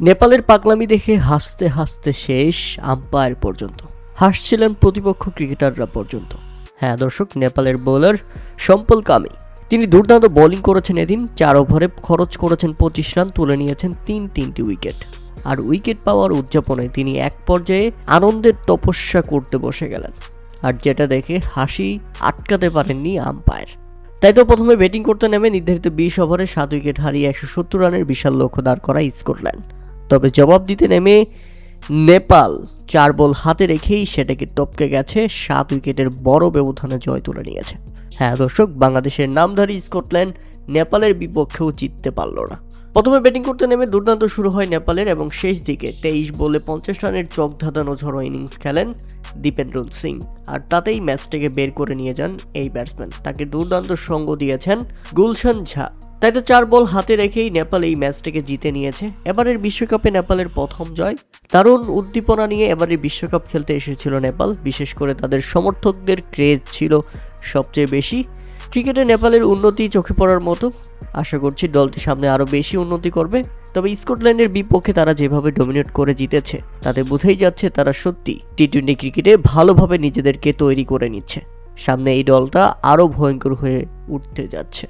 নেপালের পাগলামি দেখে হাসতে হাসতে শেষ আম্পায়ার পর্যন্ত, হাসছিলেন প্রতিপক্ষ ক্রিকেটাররা পর্যন্ত। হ্যাঁ দর্শক, নেপালের বোলার সম্পল কামি, তিনি দুর্দান্ত বোলিং করেছেন এদিন। 4 ওভারে খরচ করেছেন 25 রান, তুলে নিয়েছেন তিনটি উইকেট। আর উইকেট পাওয়ার উদযাপনে তিনি এক পর্যায়ে আনন্দের তপস্যা করতে বসে গেলেন, আর যেটা দেখে হাসি আটকাতে পারেননি আম্পায়ার। তাই তো প্রথমে ব্যাটিং করতে নেমে নির্ধারিত 20 ওভারে 7 উইকেট হারিয়ে 170 রানের বিশাল লক্ষ্য দাঁড় করায় স্কটল্যান্ড। তবে জবাব দিতে নেমে নেপাল 4 বল হাতে রেখেই সেটাকে টপকে গেছে, 7 উইকেটের বড় ব্যবধানে জয় তুলে নিয়েছে। হ্যাঁ দর্শক, বাংলাদেশের নামধারী স্কটল্যান্ড নেপালের বিপক্ষেও জিততে পারল না। প্রথমে ব্যাটিং করতে নেমে দুর্দান্ত শুরু হয় নেপালের, এবং শেষ দিকে 23 বলে 50 রানের চক ধাঁধানো ঝড়ো ইনিংস খেলেন দীপেন্দ্র সিং, আর তাতেই ম্যাচটাকে বের করে নিয়ে যান এই ব্যাটসম্যান। তাকে দুর্দান্ত সঙ্গ দিয়েছেন গুলশান ঝা। তাই তো 4 বল হাতে রেখেই নেপাল এই ম্যাচটাকে জিতে নিয়েছে। এবারের বিশ্বকাপে নেপালের প্রথম জয়। দারুণ উদ্দীপনা নিয়ে এবারের বিশ্বকাপ খেলতে এসেছিল নেপাল, বিশেষ করে তাদের সমর্থকদের ক্রেজ ছিল সবচেয়ে বেশি। ক্রিকেটে নেপালের উন্নতি চোখে পড়ার মতো। আশা করছি দলটি সামনে আরও বেশি উন্নতি করবে। তবে স্কটল্যান্ডের বিপক্ষে তারা যেভাবে ডমিনেট করে জিতেছে, তাতে বোঝাই যাচ্ছে তারা সত্যি টি-20 ক্রিকেটে ভালোভাবে নিজেদেরকে তৈরি করে নিচ্ছে। সামনে এই দলটা আরও ভয়ঙ্কর হয়ে উঠতে যাচ্ছে।